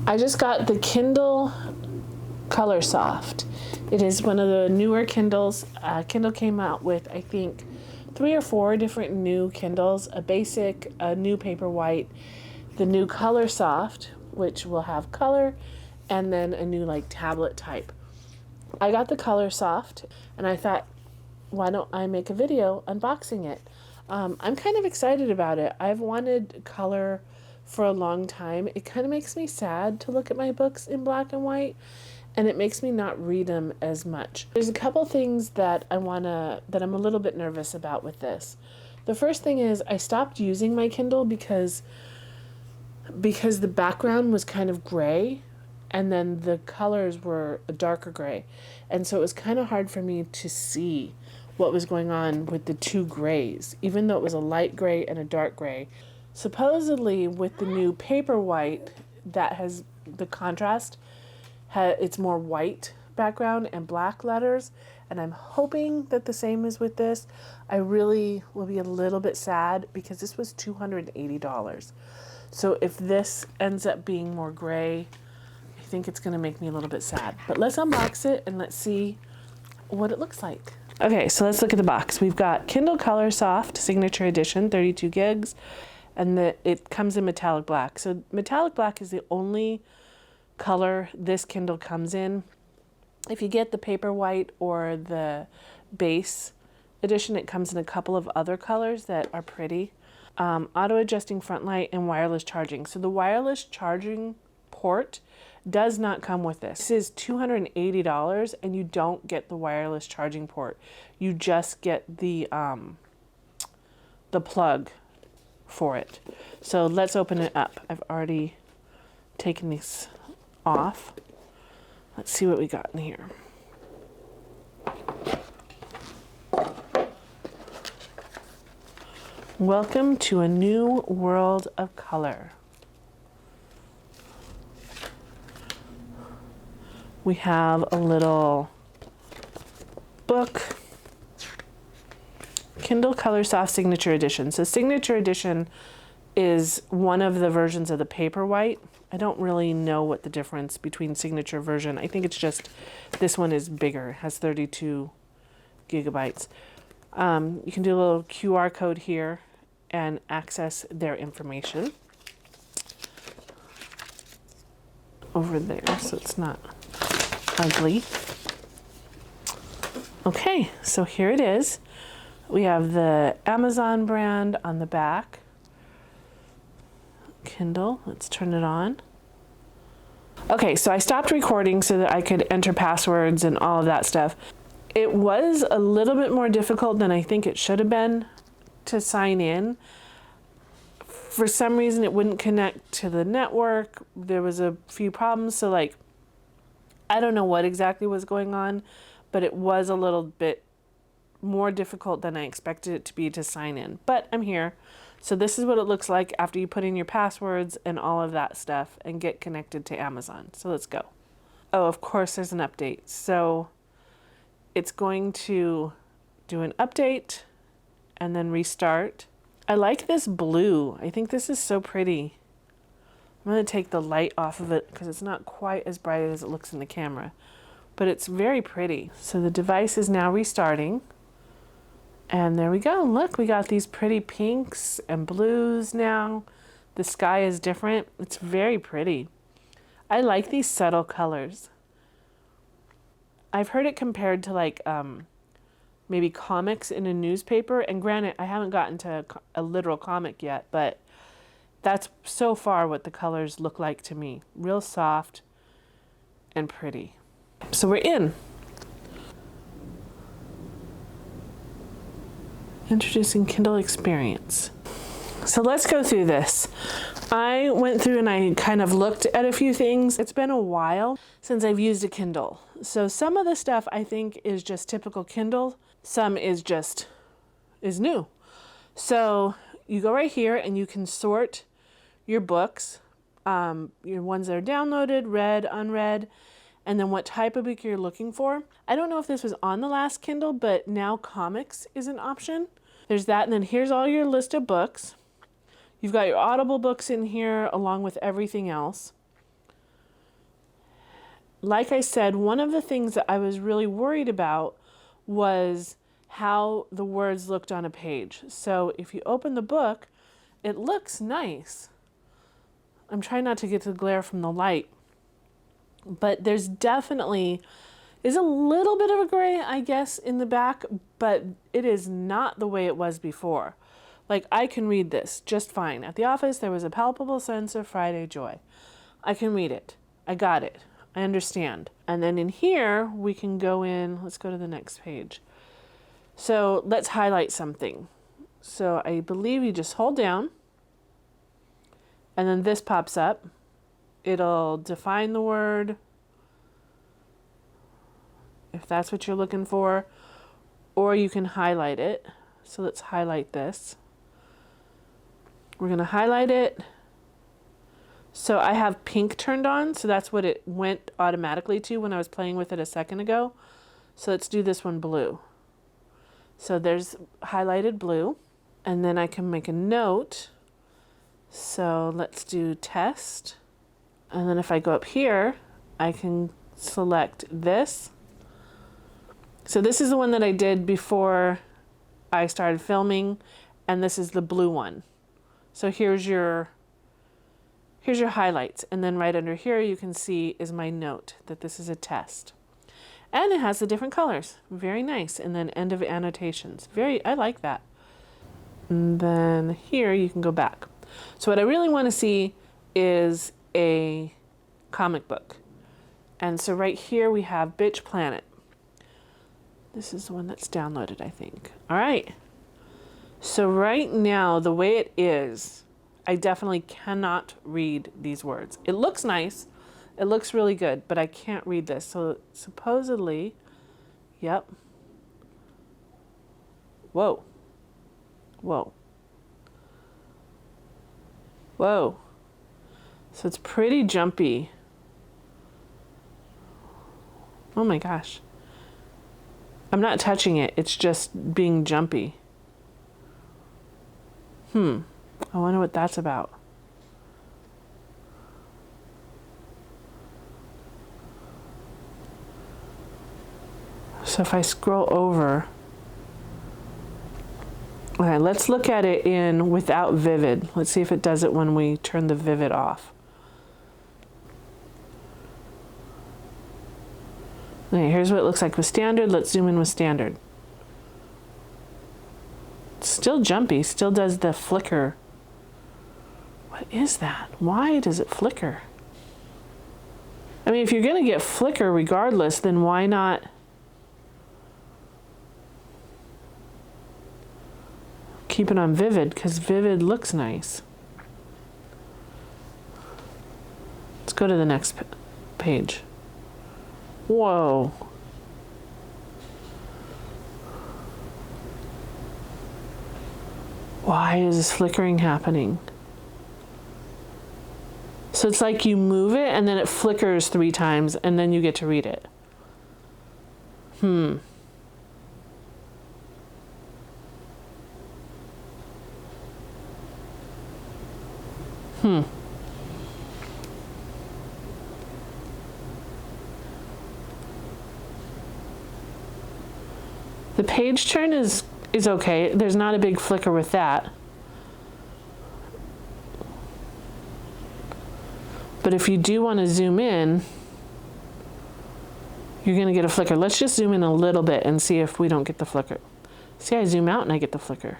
I just got the Kindle Colorsoft. It is one of the newer Kindles. Kindle came out with, I think, 3 or 4 different new Kindles, a basic, a new Paperwhite, the new Colorsoft, which will have color, and then a new like tablet type. I got the Colorsoft, and I thought, why don't I make a video unboxing it? I'm kind of excited about it. I've wanted color for a long time. It kind of makes me sad to look at my books in black and white, and it makes me not read them as much. There's a couple things that I'm a little bit nervous about with this. The first thing is I stopped using my Kindle because the background was kind of gray, and then the colors were a darker gray, and so it was kind of hard for me to see what was going on with the two grays, even though it was a light gray and a dark gray. Supposedly with the new Paperwhite, that has the contrast, it's more white background and black letters, and I'm hoping that the same is with this. I really will be a little bit sad because this was $280. So if this ends up being more gray, I think it's going to make me a little bit sad. But let's unbox it and let's see what it looks like. Okay, so let's look at the box. We've got Kindle Colorsoft Signature Edition, 32 gigs, and it comes in metallic black. So metallic black is the only color this Kindle comes in. If you get the Paperwhite or the base edition, it comes in a couple of other colors that are pretty. Auto adjusting front light and wireless charging. So the wireless charging port does not come with this. This is $280, and you don't get the wireless charging port. You just get the plug for it. So let's open it up. I've already taken these off. Let's see what we got in here. Welcome to a new world of color. We have a little book, Kindle Colorsoft Signature Edition. So Signature Edition is one of the versions of the Paperwhite. I don't really know what the difference between Signature version. I think it's just this one is bigger, has 32 gigabytes. You can do a little QR code here and access their information over there, so it's not ugly. Okay, so here it is. We have the Amazon brand on the back. Kindle, let's turn it on. Okay, so I stopped recording so that I could enter passwords and all of that stuff. It was a little bit more difficult than I think it should have been to sign in. For some reason it wouldn't connect to the network. There was a few problems, so like I don't know what exactly was going on, but it was a little bit more difficult than I expected it to be to sign in. But I'm here. So this is what it looks like after you put in your passwords and all of that stuff and get connected to Amazon. So let's go. Oh, of course there's an update. So it's going to do an update and then restart. I like this blue. I think this is so pretty. I'm going to take the light off of it because it's not quite as bright as it looks in the camera, but it's very pretty. So the device is now restarting. And there we go. Look, we got these pretty pinks and blues now. The sky is different. It's very pretty. I like these subtle colors. I've heard it compared to like maybe comics in a newspaper. And granted, I haven't gotten to a literal comic yet, but that's so far what the colors look like to me. Real soft and pretty. So we're in. Introducing Kindle Experience. So let's go through this. I went through and I kind of looked at a few things. It's been a while since I've used a Kindle. So some of the stuff I think is just typical Kindle. Some is new. So you go right here and you can sort your books, your ones that are downloaded, read, unread, and then what type of book you're looking for. I don't know if this was on the last Kindle, but now comics is an option. There's that, and then here's all your list of books. You've got your Audible books in here along with everything else. like I said, one of the things that I was really worried about was how the words looked on a page. So if you open the book, it looks nice. I'm trying not to get the glare from the light, but there's definitely is a little bit of a gray, I guess, in the back, but it is not the way it was before. Like, I can read this just fine. At the office, there was a palpable sense of Friday joy. I can read it. I got it. I understand. And then in here, we can go in, let's go to the next page. So let's highlight something. So I believe you just hold down, and then this pops up. It'll define the word, if that's what you're looking for, or you can highlight it. So let's highlight this. We're going to highlight it. So I have pink turned on, so that's what it went automatically to when I was playing with it a second ago. So let's do this one blue. So there's highlighted blue, and then I can make a note. So let's do test. And then if I go up here, I can select this. So this is the one that I did before I started filming, and this is the blue one. So here's your highlights, and then right under here you can see is my note that this is a test. And it has the different colors. Very nice. And then end of annotations. I like that. And then here you can go back. So what I really want to see is a comic book. And so right here we have Bitch Planet. This is the one that's downloaded, I think. All right. So right now, the way it is, I definitely cannot read these words. It looks nice. It looks really good, but I can't read this. So supposedly, yep. Whoa. Whoa. Whoa. So it's pretty jumpy. Oh my gosh. I'm not touching it. It's just being jumpy. I wonder what that's about. So if I scroll over, okay, let's look at it in without vivid. Let's see if it does it when we turn the vivid off. Okay, here's what it looks like with standard. Let's zoom in with standard. It's still jumpy, still does the flicker. What is that? Why does it flicker? I mean, if you're going to get flicker regardless, then why not keep it on vivid? Because vivid looks nice. Let's go to the next page. Whoa. Why is this flickering happening? So it's like you move it and then it flickers 3 times and then you get to read it. The page turn is okay. There's not a big flicker with that. But if you do want to zoom in, you're going to get a flicker. Let's just zoom in a little bit and see if we don't get the flicker. See, I zoom out and I get the flicker.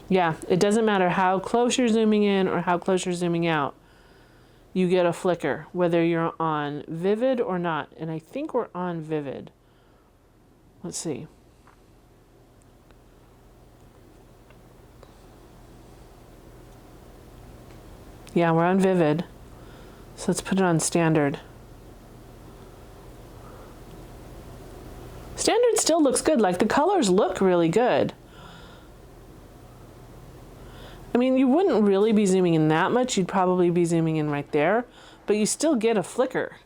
Yeah, it doesn't matter how close you're zooming in or how close you're zooming out. You get a flicker, whether you're on vivid or not. And I think we're on vivid. Let's see. Yeah, we're on vivid. So let's put it on standard. Standard still looks good. Like, the colors look really good. I mean, you wouldn't really be zooming in that much. You'd probably be zooming in right there. But you still get a flicker.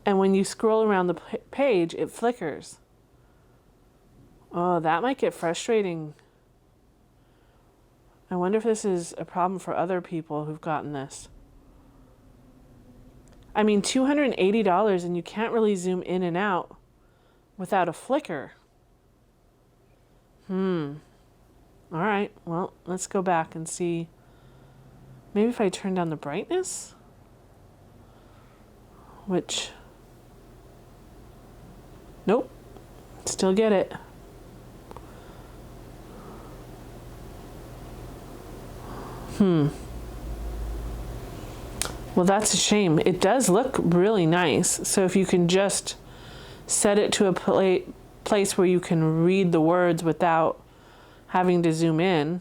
And when you scroll around the page, it flickers. Oh, that might get frustrating. I wonder if this is a problem for other people who've gotten this. I mean, $280 and you can't really zoom in and out without a flicker. All right, well, let's go back and see. Maybe if I turn down the brightness, which, nope, still get it. Well, that's a shame. It does look really nice. So if you can just set it to a place where you can read the words without having to zoom in.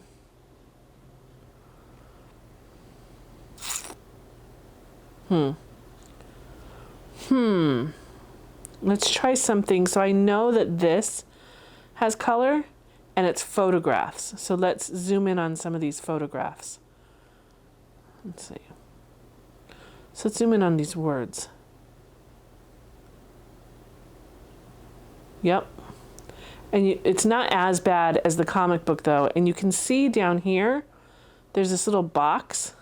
Let's try something. So I know that this has color and it's photographs. So let's zoom in on some of these photographs. Let's see. So let's zoom in on these words. Yep. And it's not as bad as the comic book though. And you can see down here, there's this little box.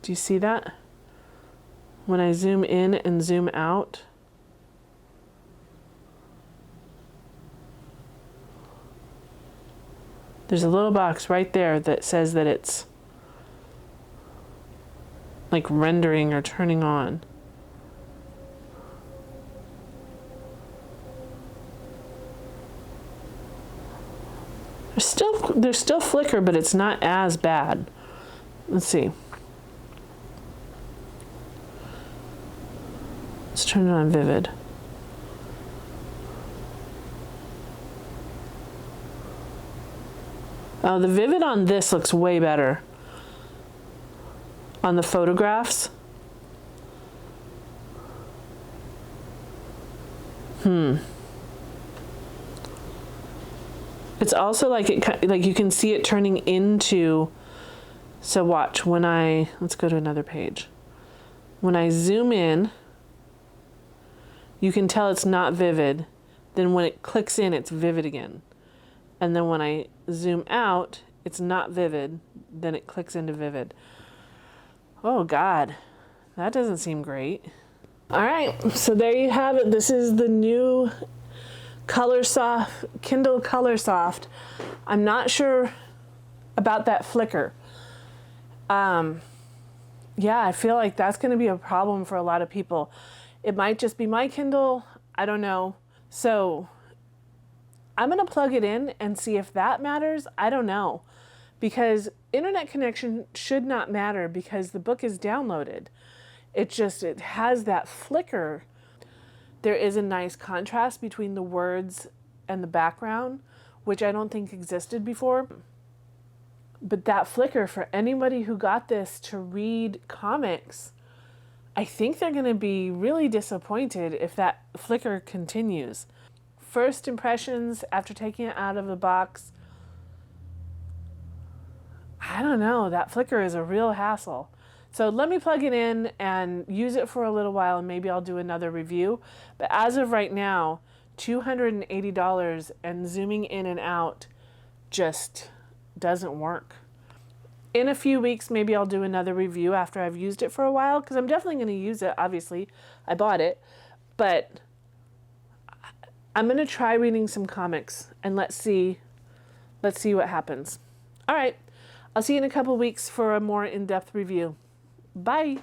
Do you see that? When I zoom in and zoom out. There's a little box right there that says that it's like rendering or turning on. There's still flicker, but it's not as bad. Let's see. Let's turn it on vivid. Oh, the vivid on this looks way better. On the photographs. It's also like you can see it turning into. So watch when let's go to another page. When I zoom in, you can tell it's not vivid. Then when it clicks in, it's vivid again. And then when I zoom out, it's not vivid. Then it clicks into vivid. Oh God, that doesn't seem great. All right, so there you have it. This is the new Colorsoft, Kindle Colorsoft. I'm not sure about that flicker. Yeah, I feel like that's going to be a problem for a lot of people. It might just be my Kindle. I don't know. So I'm going to plug it in and see if that matters. I don't know. Because internet connection should not matter because the book is downloaded. It has that flicker. There is a nice contrast between the words and the background, which I don't think existed before. But that flicker, for anybody who got this to read comics, I think they're going to be really disappointed if that flicker continues. First impressions after taking it out of the box, I don't know, that flicker is a real hassle. So let me plug it in and use it for a little while and maybe I'll do another review. But as of right now, $280 and zooming in and out just doesn't work. In a few weeks, maybe I'll do another review after I've used it for a while because I'm definitely going to use it, obviously. I bought it. But I'm going to try reading some comics and let's see what happens. All right. I'll see you in a couple weeks for a more in-depth review. Bye.